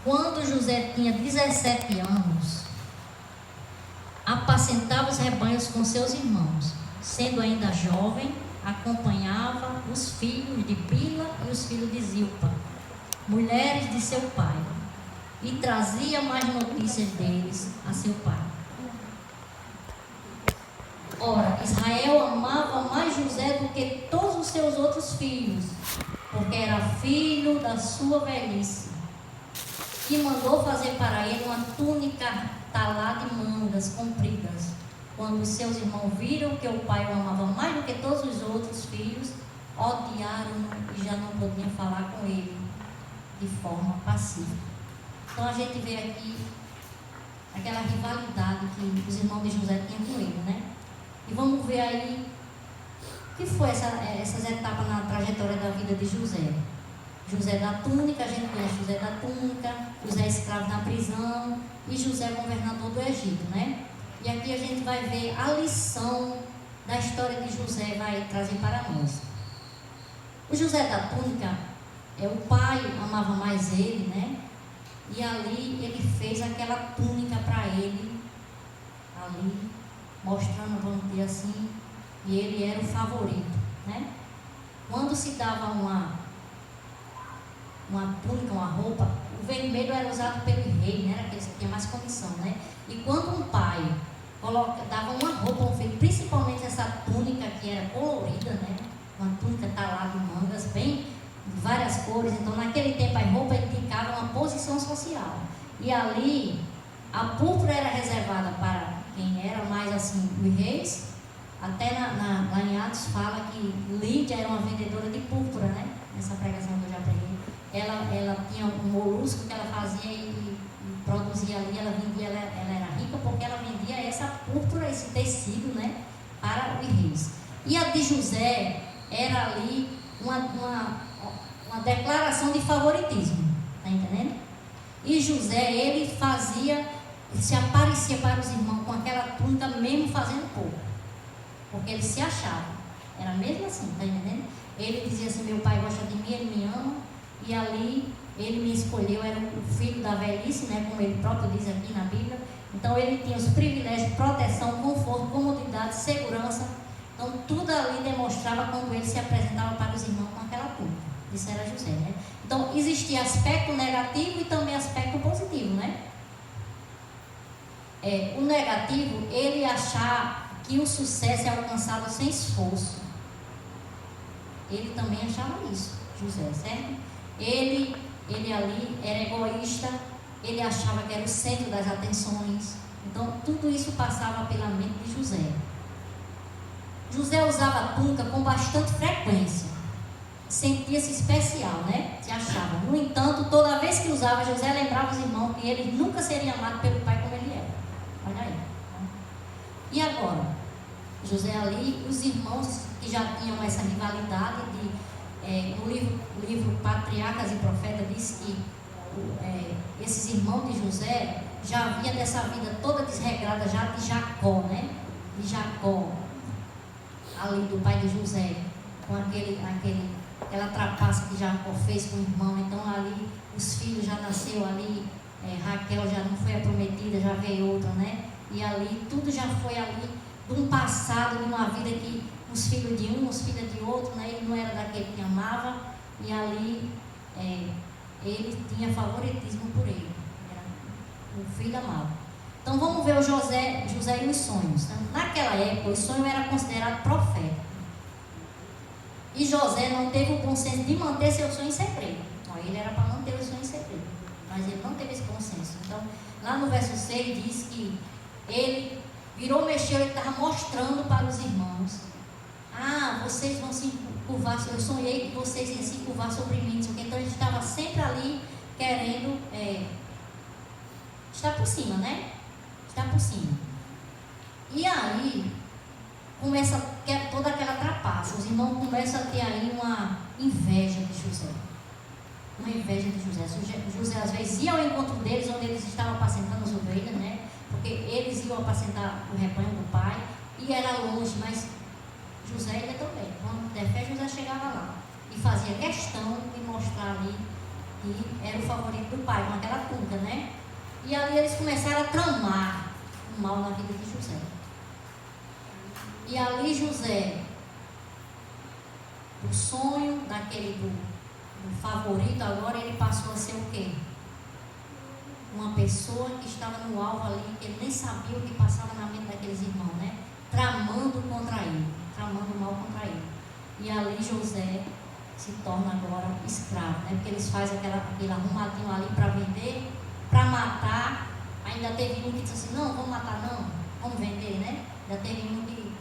Quando José tinha 17 anos, apacentava os rebanhos com seus irmãos. Sendo ainda jovem, acompanhava os filhos de Bila e os filhos de Zilpa, mulheres de seu pai, e trazia mais notícias deles a seu pai. Ora, Israel amava mais José do que todos os seus outros filhos, porque era filho da sua velhice, e mandou fazer para ele uma túnica talada de mangas compridas. Quando seus irmãos viram que o pai o amava mais do que todos os outros filhos, odiaram-no e já não podiam falar com ele de forma pacífica. Então a gente vê aqui aquela rivalidade que os irmãos de José tinham com ele, né? E vamos ver aí o que foi essas etapas na trajetória da vida de José. José da túnica, a gente conhece José da túnica, José escravo na prisão e José governador do Egito, né? E aqui a gente vai ver a lição da história de José, vai trazer para nós. O José da túnica, o pai amava mais ele, né? E ali ele fez aquela túnica para ele, ali, mostrando, vamos dizer assim, e ele era o favorito, né? Quando se dava uma túnica, uma roupa, o vermelho era usado pelo rei, né? Era aquele que tinha mais condição, né? E quando um pai dava uma roupa ao filho, principalmente essa túnica que era colorida, né? Uma túnica talada de mangas, bem de várias cores. Então naquele tempo a roupa indicava uma posição social. E ali a púrpura era reservada para quem era mais assim, os reis. Até lá em Atos fala que Lídia era uma vendedora de púrpura, né? Nessa pregação que eu já preguei. Ela tinha um molusco que ela fazia e produzia ali, ela vendia, ela era rica porque ela vendia essa púrpura, esse tecido, né, para os reis. E a de José era ali uma declaração de favoritismo, tá entendendo? E José, ele se aparecia para os irmãos com aquela túnica mesmo fazendo pouco, porque ele se achava, era mesmo assim, tá entendendo? Ele dizia assim, meu pai gosta de mim, ele me ama, e ali ele me escolheu, era o filho da velhice, né, como ele próprio diz aqui na Bíblia. Então ele tinha os privilégios, proteção, conforto, comodidade, segurança. Então tudo ali demonstrava quando ele se apresentava para os irmãos com aquela túnica. Isso era José, né? Então existia aspecto negativo e também aspecto positivo, né? O negativo, ele achar que o sucesso é alcançado sem esforço. Ele também achava isso, José, certo? Ele ali era egoísta, ele achava que era o centro das atenções. Então tudo isso passava pela mente de José. José usava a túnica com bastante frequência, sentia-se especial, né? Se achava. No entanto, toda vez que usava, José lembrava os irmãos que ele nunca seria amado pelo pai como ele era. Olha aí. E agora? José ali, os irmãos que já tinham essa rivalidade no livro Patriarcas e Profetas diz que esses irmãos de José já vinham dessa vida toda desregrada já de Jacó, né? De Jacó, ali do pai de José, com aquela trapaça que Jacó fez com o irmão. Então ali os filhos já nasceu ali, Raquel já não foi a prometida, já veio outra, né? E ali tudo já foi ali de um passado, de uma vida que os filhos de um, os filhos de outro, né? Ele não era daquele que amava, e ali ele tinha favoritismo por ele, era o filho amado. Então vamos ver o José e os sonhos. Naquela época o sonho era considerado profeta, e José não teve o bom senso de manter seu sonho em segredo. Ele era para manter o sonho em segredo, mas ele não teve esse bom senso. Então lá no verso 6 diz que ele virou, mexeu, ele estava mostrando para os irmãos: vocês vão se curvar, eu sonhei que vocês iam se curvar sobre mim. Então ele estava sempre ali querendo estar por cima, né? Estar por cima. E aí começa toda aquela trapaça. Os irmãos começam a ter aí uma inveja de José. Uma inveja de José. José às vezes ia ao encontro deles, onde eles estavam apacentando as ovelhas, né? Porque eles iam apacentar o rebanho do pai, e era longe, mas José ia também. Quando der fé, José chegava lá e fazia questão de mostrar ali E era o favorito do pai, com aquela túnica, né? E ali eles começaram a tramar o mal na vida de José. E ali José, o sonho daquele do favorito, agora ele passou a ser o quê? Uma pessoa que estava no alvo ali, que ele nem sabia o que passava na mente daqueles irmãos, né? Tramando contra ele, tramando mal contra ele. E ali José se torna agora escravo, né? Porque eles fazem aquele arrumadinho ali para vender, para matar. Ainda teve um que disse assim, não, vamos matar não, vamos vender, né? Ainda teve um que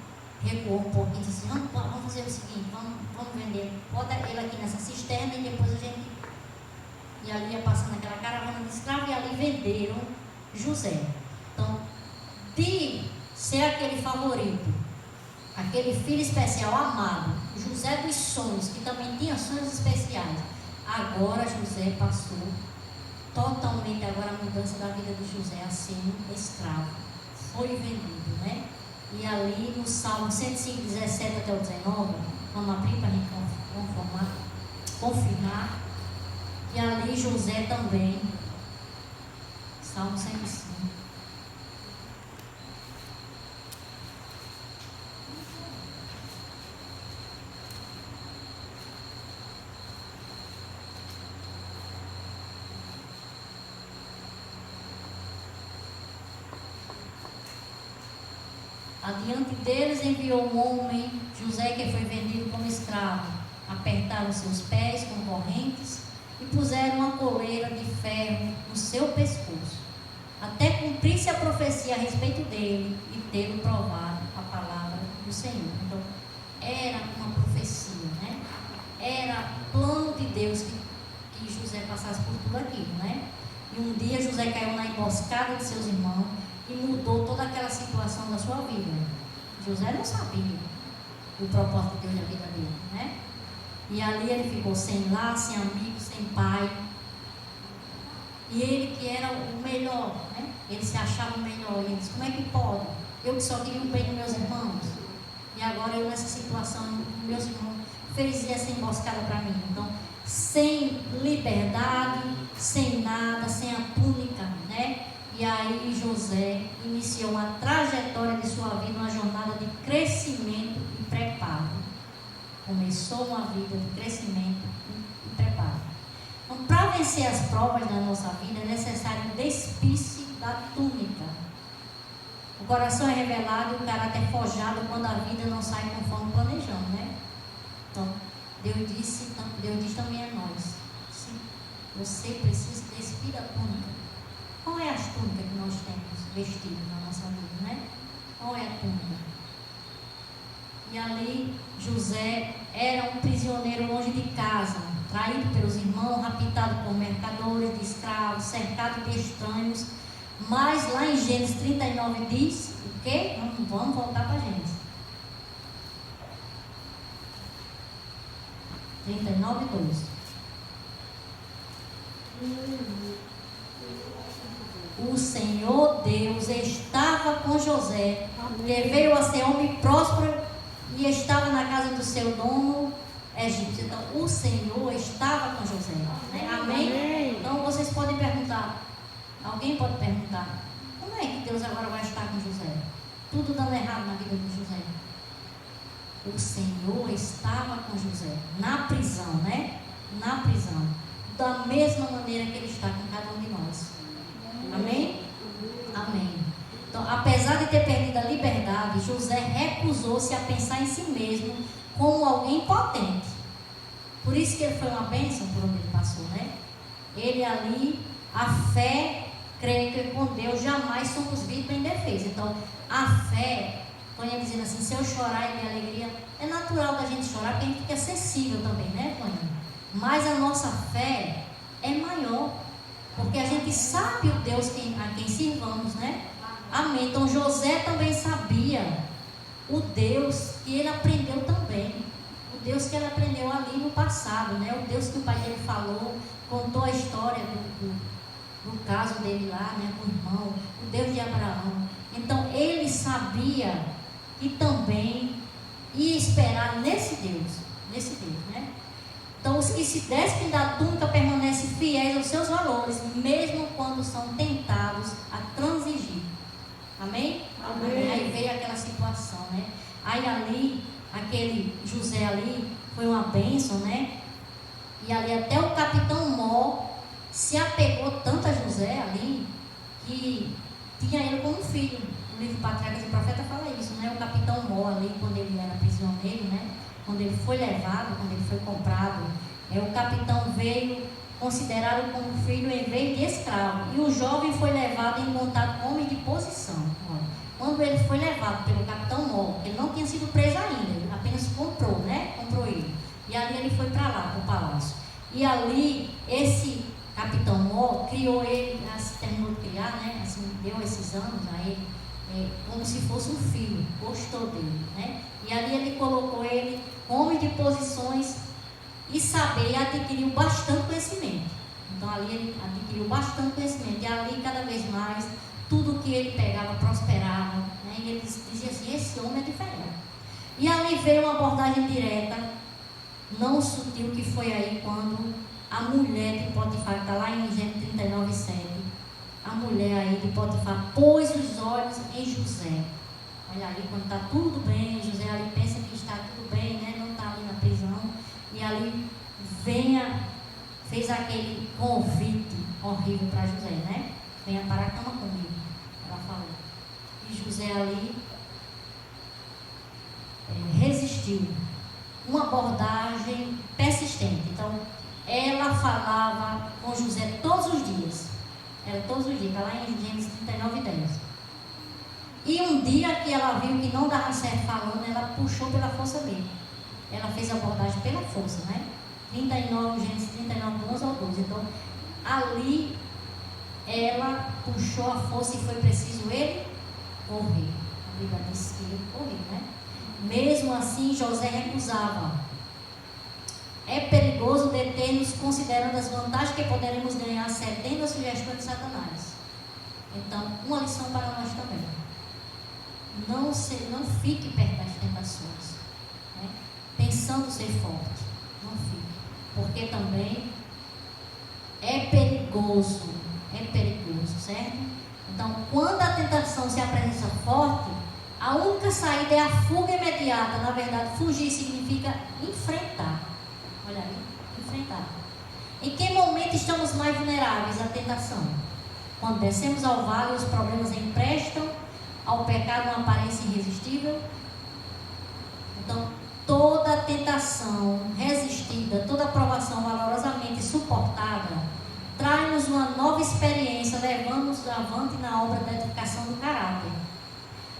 recuou um pouquinho, disse assim, vamos fazer o seguinte, vamos vender, bota ele aqui nessa cisterna e depois a gente... E ali ia passando aquela caravana de escravos e ali venderam José. Então, de ser aquele favorito, aquele filho especial, amado, José dos sonhos, que também tinha sonhos especiais, agora José passou totalmente agora a mudança da vida de José a ser um escravo. Foi vendido, né? E ali no Salmo 105, 17 até o 19, vamos abrir para a gente confirmar. E ali José também, Salmo 105. Adiante deles enviou um homem, José, que foi vendido como escravo. Apertaram seus pés com correntes e puseram uma coleira de ferro no seu pescoço, até cumprir-se a profecia a respeito dele e tê-lo provado a palavra do Senhor. Então, era uma profecia, né? Era plano de Deus que José passasse por tudo aquilo, né? E um dia José caiu na emboscada de seus irmãos e mudou toda aquela situação da sua vida. José não sabia o propósito de Deus na vida dele, né? E ali ele ficou sem lar, sem amigos, sem pai. E ele que era o melhor, né? Ele se achava o melhor. Ele disse, como é que pode? Eu que só queria o bem dos meus irmãos. E agora eu nessa situação, meus irmãos fez essa emboscada para mim. Então, sem liberdade, sem nada, sem a túnica, né? E aí José iniciou uma trajetória de sua vida, uma jornada de crescimento e preparo. Começou uma vida de crescimento e preparo. Então, para vencer as provas da nossa vida, é necessário despir-se da túnica. O coração é revelado e o caráter é forjado quando a vida não sai conforme planejamos, né? Então, Deus diz também a nós, sim, você precisa despir da túnica. Qual é a túnica que nós temos vestido na nossa vida, né? Qual é a túnica? E ali José era um prisioneiro longe de casa, traído pelos irmãos, raptado por mercadores de escravos, cercado de estranhos. Mas lá em Gênesis 39 diz o quê? Vamos voltar para Gênesis 39, 2. O Senhor Deus estava com José, que veio a ser homem próspero e estava na casa do seu dono egípcio. Então, o Senhor estava com José, né? Amém? Então, vocês podem perguntar, alguém pode perguntar, como é que Deus agora vai estar com José? Tudo dando errado na vida de José. O Senhor estava com José na prisão, né? Na prisão, da mesma maneira que Ele está com cada um de nós. Amém? Amém. Então, apesar de ter perdido a liberdade, José recusou-se a pensar em si mesmo como alguém potente. Por isso que ele foi uma bênção por onde ele passou, né? Ele ali, a fé, crê que com Deus jamais somos vítimas indefesas. Então, a fé, Tônia dizendo assim, se eu chorar e minha alegria, é natural da gente chorar, porque a gente fica sensível também, né, Tônia? Mas a nossa fé é maior, porque a gente sabe o Deus a quem servamos, né? Amém. Então José também sabia o Deus que ele aprendeu também, o Deus que ele aprendeu ali no passado, né? O Deus que o pai dele falou, contou a história do caso dele lá, né, com o irmão, o Deus de Abraão. Então ele sabia que também ia esperar nesse Deus, né? Então, os que se despem da túnica permanecem fiéis aos seus valores, mesmo quando são tentados a transigir. Amém? Amém. Aí veio aquela situação, né? Aí ali, aquele José ali, foi uma bênção, né? E ali até o capitão Mó se apegou tanto a José ali, que tinha ele como filho. O livro Patriarcas e Profetas fala isso, né? O capitão Mó ali, quando ele era prisioneiro, né? Quando ele foi levado, quando ele foi comprado, o capitão veio considerá-lo como filho em vez de escravo. E o jovem foi levado em contato com homem de posição. Olha, quando ele foi levado pelo capitão Mó, ele não tinha sido preso ainda, ele apenas comprou, né? Comprou ele. E ali ele foi para lá, para o palácio. E ali, esse capitão Mó criou ele, assim, terminou de criar, né? Assim, deu esses anos a ele, como se fosse um filho, gostou dele, né? E ali ele colocou ele homem de posições e saber, e adquiriu bastante conhecimento. Então ali ele adquiriu bastante conhecimento, e ali cada vez mais, tudo que ele pegava prosperava, né? E ele dizia assim, esse homem é diferente. E ali veio uma abordagem direta, não sutil, que foi aí quando a mulher de Potifar, que está lá em Gênesis 39:7, a mulher aí de Potifar pôs os olhos em José. Olha ali, quando está tudo bem, José ali pensa que está tudo bem, né? Não está ali na prisão. E ali fez aquele convite horrível para José, né? Venha para a cama comigo, ela falou. E José ali resistiu. Uma abordagem persistente. Então, ela falava com José todos os dias. Era todos os dias, está lá em Gênesis 39:10. E um dia que ela viu que não dava certo falando, ela puxou pela força dele. Ela fez a abordagem pela força, né? 39, Gênesis 39:11 ao 12. Então, ali, ela puxou a força e foi preciso ele correr. A Bíblia diz que ele correu, né? Mesmo assim, José recusava. É perigoso deter-nos considerando as vantagens que poderemos ganhar cedendo às sugestões de Satanás. Então, uma lição para nós também. Não fique perto das tentações, né? Pensando ser forte. Não fique. Porque também é perigoso, certo? Então, quando a tentação se apresenta forte, a única saída é a fuga imediata. Na verdade, fugir significa enfrentar. Olha aí, enfrentar. Em que momento estamos mais vulneráveis à tentação? Quando descemos ao vale, os problemas emprestam ao pecado uma aparência irresistível. Então, toda tentação resistida, toda provação valorosamente suportada, traz-nos uma nova experiência, levando-nos avante na obra da edificação do caráter.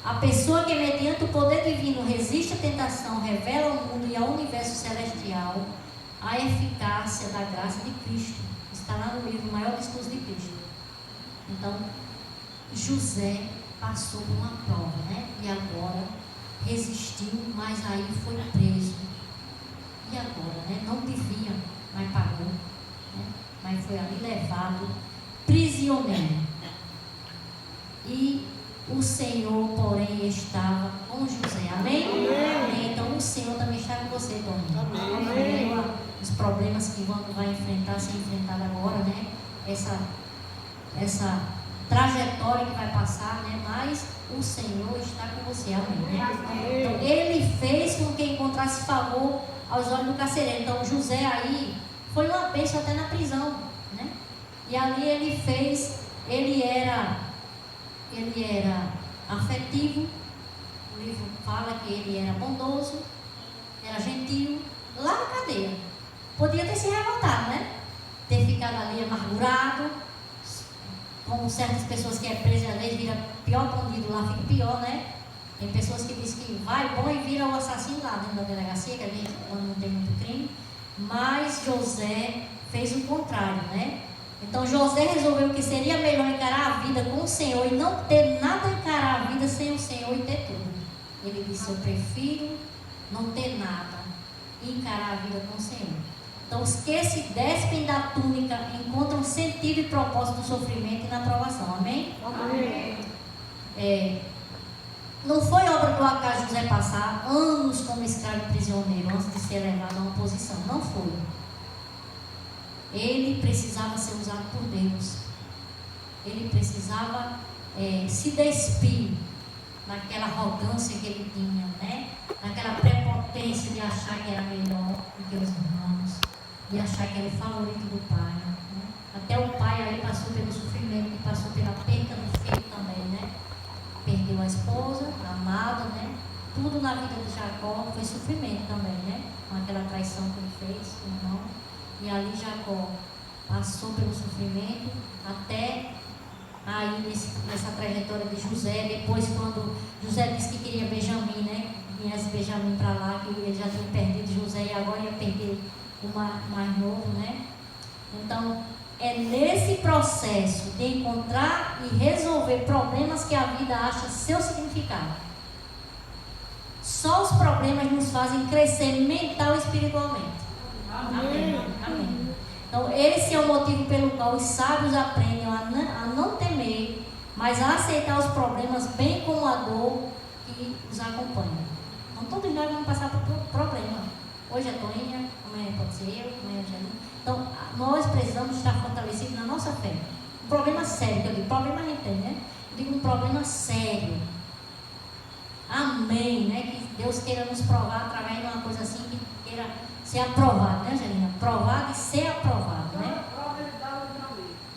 A pessoa que, mediante o poder divino, resiste à tentação, revela ao mundo e ao universo celestial a eficácia da graça de Cristo. Está lá no livro Maior Discurso de Cristo. Então, José passou por uma prova, né? E agora resistiu, mas aí foi preso. E agora, né? Não devia, mas pagou, né? Mas foi ali levado prisioneiro. E o Senhor, porém, estava com José. Amém? Amém. Então o Senhor também está com você, Tony. Amém. Os problemas que vai enfrentar, ser enfrentado agora, né? Essa trajetória que vai passar, né? Mas o Senhor está com você. Amém. Né? Então, ele fez com que encontrasse favor aos olhos do carcereiro. Então José aí foi uma bênção até na prisão, né? E ali ele era afetivo. O livro fala que ele era bondoso, era gentil, lá na cadeia. Podia ter se revoltado, né? Ter ficado ali amargurado, como certas pessoas que é presa, às vezes vira pior bandido lá, fica pior, né? Tem pessoas que dizem que vai bom e vira o assassino lá dentro da delegacia, que a gente, quando não tem muito crime. Mas José fez o contrário, né? Então José resolveu que seria melhor encarar a vida com o Senhor e não ter nada a encarar a vida sem o Senhor e ter tudo. Ele disse, eu prefiro não ter nada e encarar a vida com o Senhor. Então os que se despem da túnica encontram sentido e propósito no sofrimento e na provação. Amém? Amém. Não foi obra do acaso José passar anos como escravo e prisioneiro antes de ser levado a uma posição. Não foi. ele precisava ser usado por Deus. Ele precisava se despir daquela arrogância que ele tinha, né? Daquela prepotência de achar que era melhor do que os irmãos, de achar que era o favorito do pai, né? Até o pai aí passou pelo sofrimento, e passou pela perda do filho também, né? Perdeu a esposa, a amada, né? Tudo na vida de Jacó foi sofrimento também, né? Com aquela traição que ele fez, o irmão. E ali Jacó passou pelo sofrimento até aí nessa trajetória de José. Depois, quando José disse que queria Benjamim, né? Viesse Benjamim para lá, que ele já tinha perdido José e agora ia perder o mais novo, né? Então, é nesse processo de encontrar e resolver problemas que a vida acha seu significado. Só os problemas nos fazem crescer mental e espiritualmente. Amém. Amém. Então, esse é o motivo pelo qual os sábios aprendem a não temer, mas a aceitar os problemas bem como a dor que os acompanha. Então, todos nós vamos passar por problema. Hoje é Toinha, amanhã pode ser eu, amanhã é Janine. Então, nós precisamos estar fortalecidos na nossa fé. Um problema sério, que eu digo, problema a gente tem, né? Eu digo um problema sério. Amém, né? Que Deus queira nos provar através de uma coisa assim, que queira ser aprovado, né, Janina? Provado e ser aprovado, né?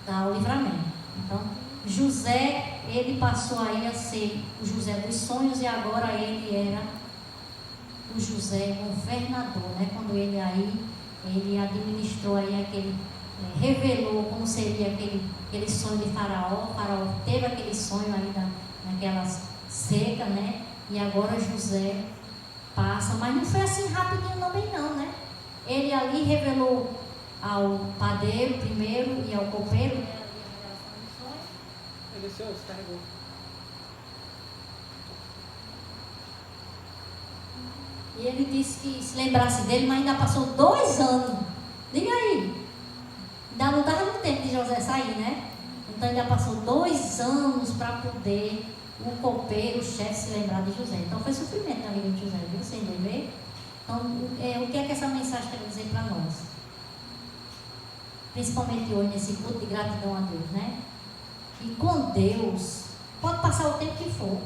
Dá o livramento. Então, José, ele passou aí a ser o José dos sonhos e agora ele era o José governador, né? Quando ele administrou aí revelou como seria aquele sonho de Faraó. O Faraó teve aquele sonho aí naquela seca, né? E agora José passa, mas não foi assim rapidinho também não, né? Ele ali revelou ao padeiro primeiro e ao copeiro, né? Ele descarregou. E ele disse que se lembrasse dele, mas ainda passou 2 anos. Diga aí. Ainda não estava no tempo de José sair, né? Então ainda passou 2 anos para poder o copeiro, o chefe, se lembrar de José. Então foi sofrimento na vida de José, viu? Você entendeu? Então, o que é que essa mensagem quer dizer para nós? Principalmente hoje, nesse culto de gratidão a Deus, né? E com Deus, pode passar o tempo que for.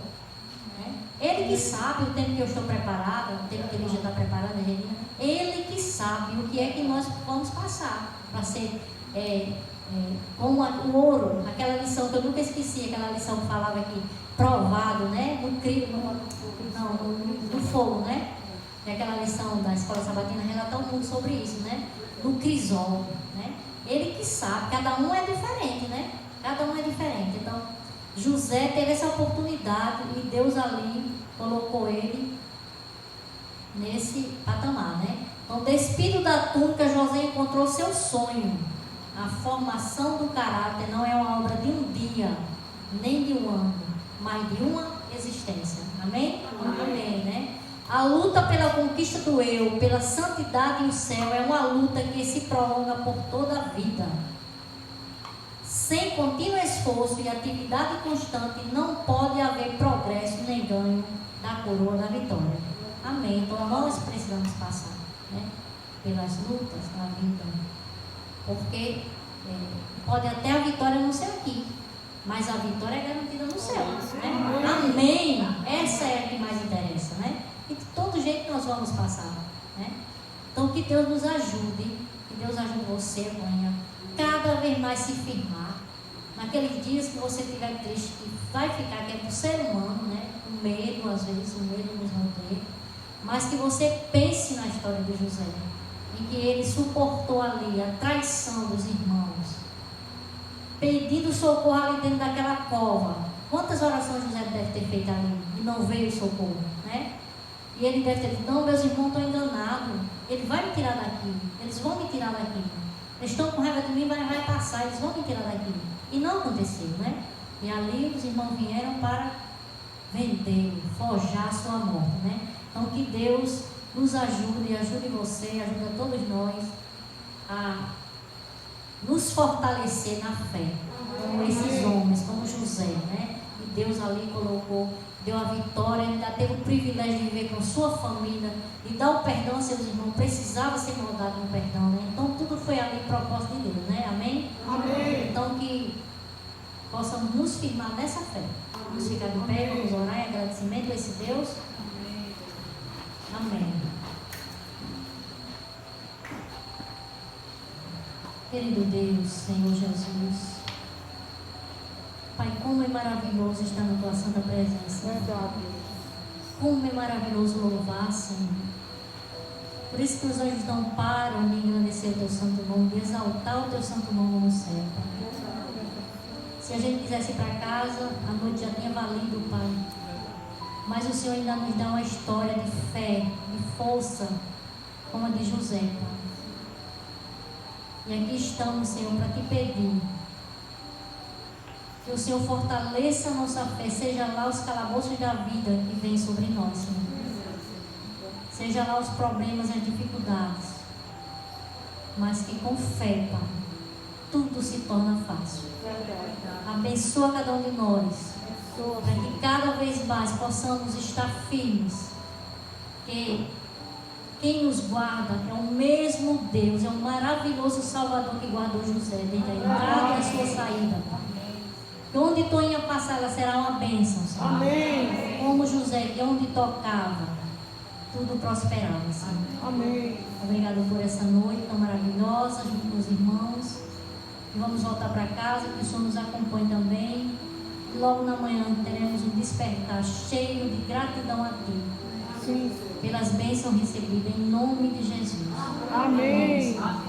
Ele que sabe o tempo que eu estou preparada, o tempo que ele já está preparando, ele que sabe o que é que nós vamos passar para ser como o ouro, aquela lição que eu nunca esqueci, aquela lição que falava aqui, provado, né? No fogo, né? E aquela lição da escola sabatina relata muito sobre isso, né? No crisol, né? Ele que sabe, cada um é diferente, né? Cada um é diferente. Então, José teve essa oportunidade e Deus ali colocou ele nesse patamar, né? Então, despido da túnica, José encontrou seu sonho. A formação do caráter não é uma obra de um dia, nem de um ano, mas de uma existência. Amém? Amém, né? A luta pela conquista do eu, pela santidade e o céu é uma luta que se prolonga por toda a vida. Sem contínuo esforço e atividade constante, não pode haver progresso nem ganho da coroa da vitória. Amém. Então nós precisamos passar, né, pelas lutas da vida. Porque pode até a vitória não ser aqui, mas a vitória é garantida no céu, né? Amém. Essa é a que mais interessa, né? E de todo jeito nós vamos passar, né? Então que Deus nos ajude, que Deus ajude você, mãe, cada vez mais se firmar. Naqueles dias que você estiver triste, que vai ficar, que é do ser humano, né? O medo, às vezes, o medo nos rodeia. Mas que você pense na história de José, em que ele suportou ali a traição dos irmãos, pedindo socorro ali dentro daquela cova. Quantas orações José deve ter feito ali e não veio socorro, né? E ele deve ter dito, não, meus irmãos estão enganados, ele vai me tirar daqui, eles vão me tirar daqui. Eles estão com raiva de mim, vai passar, eles vão me tirar daqui. E não aconteceu, né? E ali os irmãos vieram para vender, forjar a sua morte, né? Então que Deus nos ajude, ajude você, ajude a todos nós a nos fortalecer na fé, como esses homens, como José, né? E Deus ali colocou, deu a vitória, ainda teve o privilégio de viver com sua família, de dar o perdão a seus irmãos, precisava ser moldado no perdão, né? Então tudo foi ali propósito de Deus, né? Amém? Amém. Então que possamos nos firmar nessa fé. Vamos ficar de pé, vamos orar em agradecimento a esse Deus. Amém. Querido Deus, Senhor Jesus, Pai, como é maravilhoso estar na Tua Santa Presença. Como é maravilhoso louvar, Senhor. Por isso que os anjos não param de engrandecer o Teu santo nome, de exaltar o Teu santo nome no céu, Pai. Se a gente quisesse ir para casa, a noite já tinha valido, Pai. Mas o Senhor ainda nos dá uma história de fé, de força, como a de José, Pai. E aqui estamos, Senhor, para te pedir que o Senhor fortaleça a nossa fé, seja lá os calabouços da vida que vêm sobre nós, Senhor. Seja lá os problemas e as dificuldades, mas que com fé, Pai, tudo se torna fácil. Abençoa cada um de nós, para que cada vez mais possamos estar firmes, que quem nos guarda é o mesmo Deus, é um maravilhoso Salvador que guardou José desde a entrada e a sua saída, Pai. Que onde Toinha passar, ela será uma bênção, Senhor. Amém. Como José, que onde tocava, tudo prosperava, Senhor. Amém. Obrigado por essa noite tão maravilhosa, junto com os irmãos. E vamos voltar para casa, que o Senhor nos acompanhe também. E logo na manhã teremos um despertar cheio de gratidão a Ti. Sim. Pelas bênçãos recebidas, em nome de Jesus. Amém. Amém.